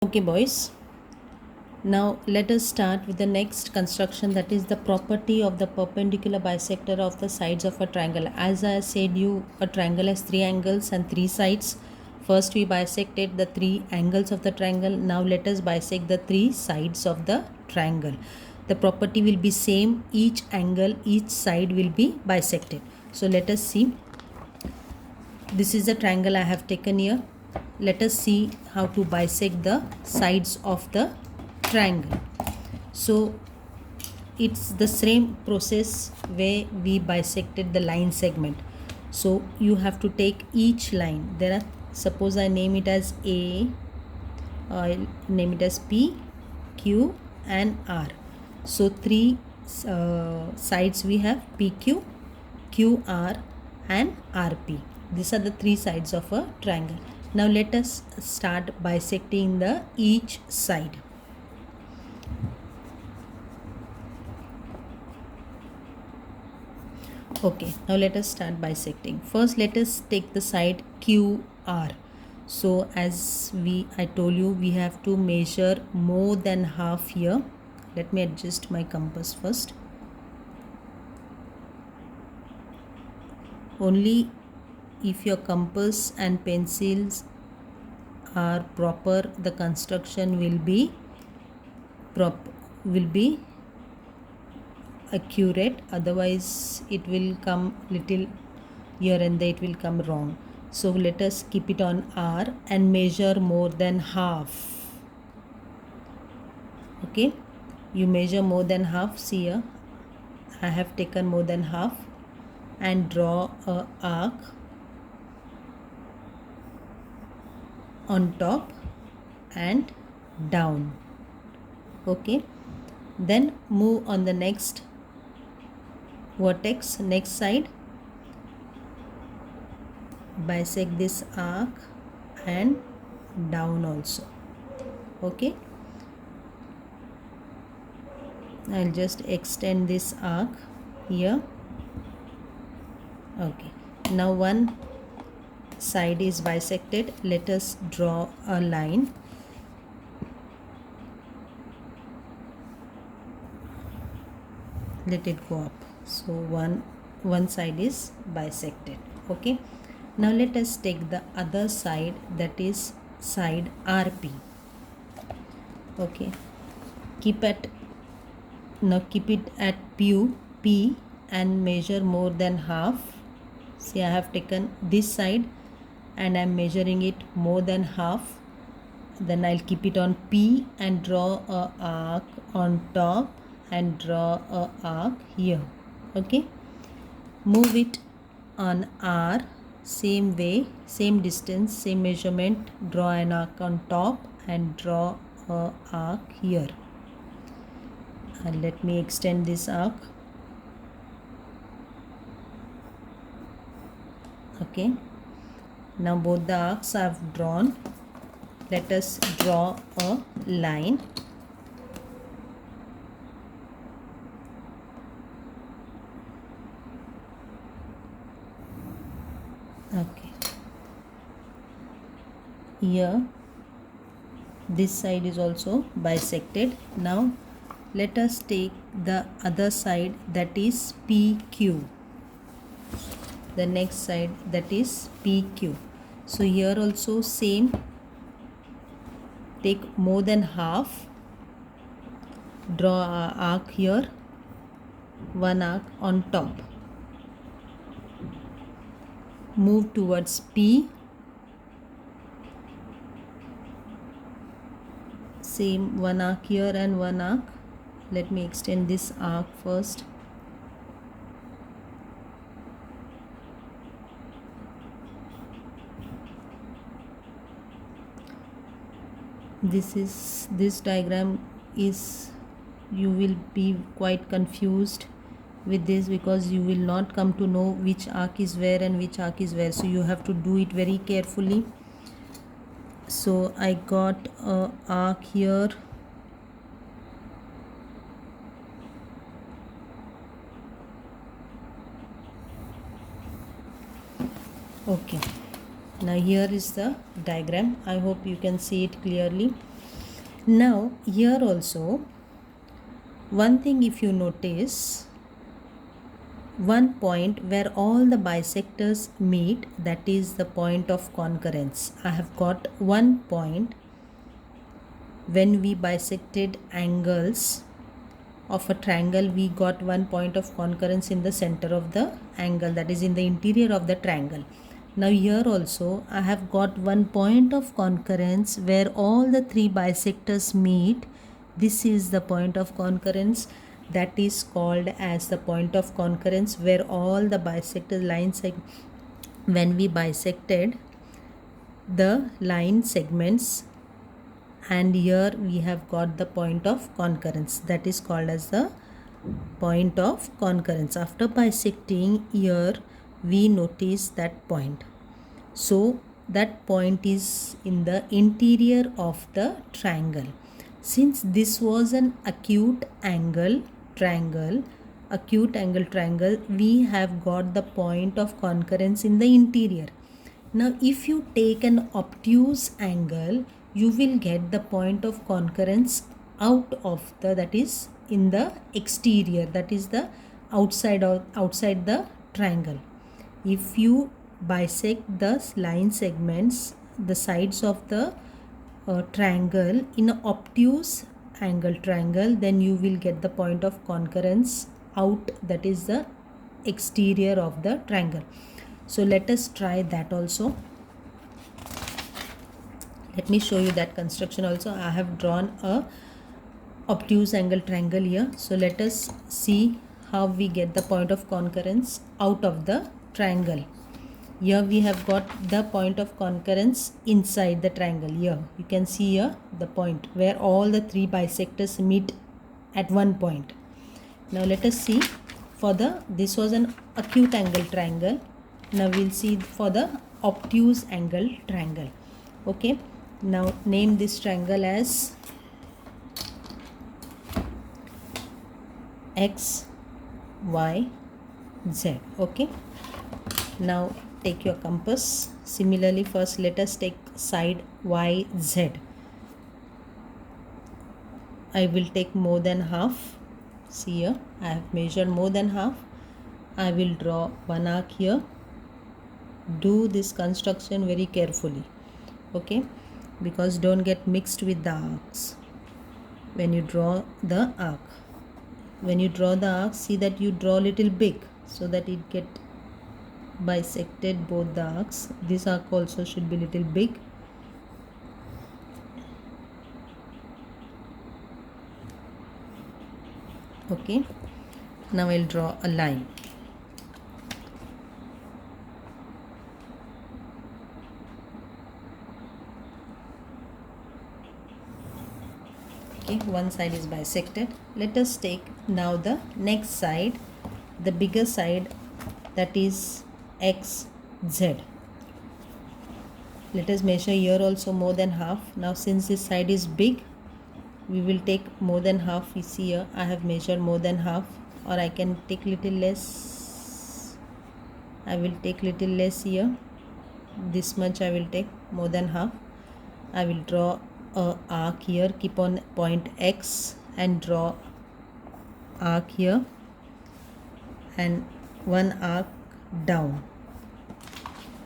Okay, boys. Now let us start with the next construction, that is the property of the perpendicular bisector of the sides of a triangle. As I said you, a triangle has three angles and three sides. First we bisected the three angles of the triangle. Now let us bisect the three sides of the triangle. The property will be same. Each angle, each side will be bisected. So let us see. This is the triangle I have taken here. Let us see how to bisect the sides of the triangle. So it's the same process where we bisected the line segment. So you have to take each line. There are, suppose I name it as A, I'll name it as P, Q and R. So three sides we have: PQ, QR and RP. These are the three sides of a triangle. Now let us start bisecting the each side. Okay, now let us start bisecting. First let us take the side QR. So as I told you, we have to measure more than half here. Let me adjust my compass first. Only if your compass and pencils are proper, the construction will be accurate. Otherwise it will come little here and there, it will come wrong. So let us keep it on R and measure more than half. Okay, you measure more than half. See here, I have taken more than half, and draw a arc on top and down. Okay, then move on the next vertex, next side, bisect this arc and down also. Okay, I'll just extend this arc here. Okay, now one side is bisected. Let us draw a line. Let it go up. So one side is bisected. Okay, now let us take the other side, that is side RP. Okay, keep it at P and measure more than half. See, I have taken this side and I am measuring it more than half. Then I'll keep it on P and draw a arc on top and draw a arc here. Okay, move it on R, same way, same distance, same measurement, draw an arc on top and draw a arc here. And let me extend this arc. Okay, now both the arcs I have drawn. Let us draw a line. Okay, here this side is also bisected. Now let us take the other side, that is PQ. The next side, that is PQ. So here also same, take more than half, draw an arc here, one arc on top, move towards P, same, one arc here and one arc. Let me extend this arc first. This diagram is, you will be quite confused with this, because you will not come to know which arc is where and which arc is where. So you have to do it very carefully. So I got a arc here. Okay, now here is the diagram. I hope you can see it clearly. Now here also, one thing if you notice, one point where all the bisectors meet, that is the point of concurrence. I have got one point when we bisected angles of a triangle, we got one point of concurrence in the center of the angle, that is in the interior of the triangle. Now here also I have got one point of concurrence where all the three bisectors meet. This is the point of concurrence, that is called as the point of concurrence where all the bisected lines, when we bisected the line segments, and here we have got the point of concurrence, that is called as the point of concurrence. After bisecting here, we notice that point. So that point is in the interior of the triangle. Since this was an acute angle triangle, we have got the point of concurrence in the interior. Now if you take an obtuse angle, you will get the point of concurrence out of the, that is in the exterior, that is the outside the triangle. If you bisect the line segments, the sides of the triangle in an obtuse angle triangle, then you will get the point of concurrence out, that is the exterior of the triangle. So let us try that also. Let me show you that construction also. I have drawn a obtuse angle triangle here. So let us see how we get the point of concurrence out of the triangle. Here we have got the point of concurrence inside the triangle. Here you can see here the point where all the three bisectors meet at one point. Now let us see for the, this was an acute angle triangle. Now we'll see for the obtuse angle triangle. Okay, now name this triangle as X, Y, Z. Okay, now take your compass. Similarly, first let us take side Y, Z. I will take more than half. See here, I have measured more than half. I will draw one arc here. Do this construction very carefully, okay, because don't get mixed with the arcs when you draw the arc. When you draw the arc, see that you draw little big so that it get bisected both the arcs. This arc also should be little big. Okay, now I'll draw a line. Okay, one side is bisected. Let us take now the next side, the bigger side, that is X, Z. Let us measure here also more than half. Now since this side is big, we will take more than half. You see here I have measured more than half, or I can take little less. I will take little less here. This much I will take, more than half. I will draw a arc here, keep on point X and draw arc here and one arc down.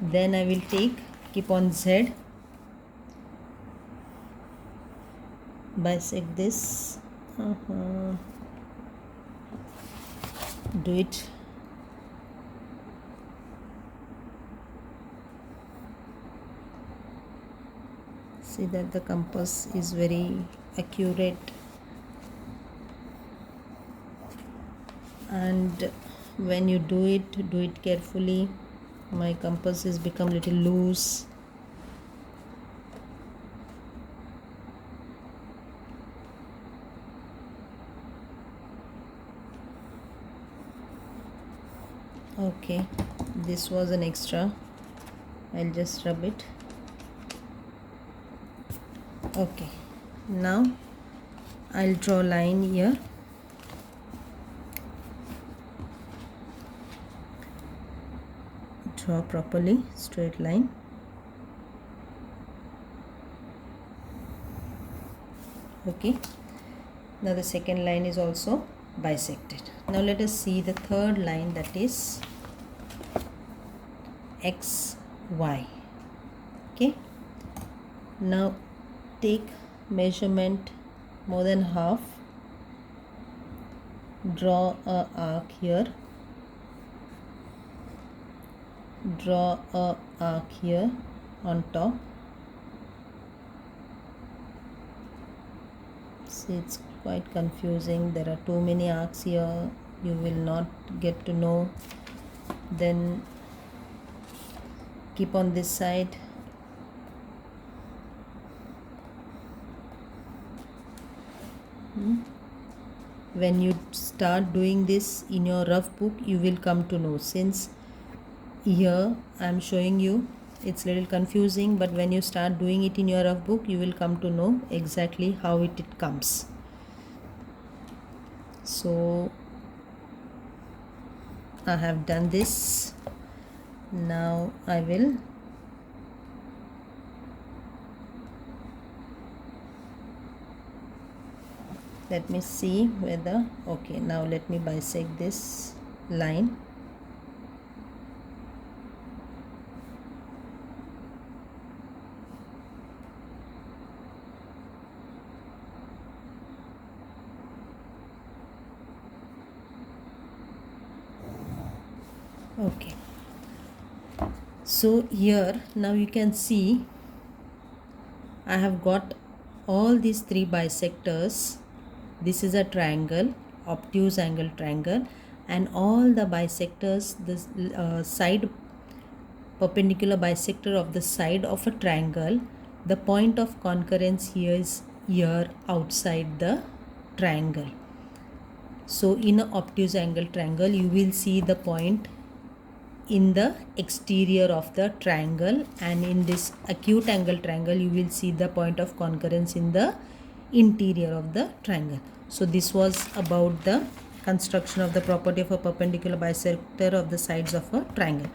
Then I will take, keep on Z, bisect this, do it. See that the compass is very accurate, and when you do it carefully. My compass is become little loose. Okay, this was an extra. I'll just rub it. Okay, now I'll draw line here. Draw properly, straight line. Okay, now the second line is also bisected. Now let us see the third line, that is XY. Okay, now take measurement more than half, draw a arc here, draw a arc here on top. See, it's quite confusing, there are too many arcs here, you will not get to know. Then keep on this side. When you start doing this in your rough book, you will come to know. Since here I am showing you, it's little confusing, but when you start doing it in your rough book, you will come to know exactly how it comes. So I have done this. Now I will let me see whether, okay, now let me bisect this line. Okay, so here now you can see I have got all these three bisectors. This is a triangle, obtuse angle triangle, and all the bisectors, this side perpendicular bisector of the side of a triangle, the point of concurrence here is here outside the triangle. So in an obtuse angle triangle, you will see the point in the exterior of the triangle, and in this acute angle triangle you will see the point of concurrence in the interior of the triangle. So this was about the construction of the property of a perpendicular bisector of the sides of a triangle.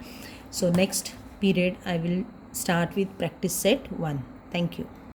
So next period I will start with practice set 1. Thank you.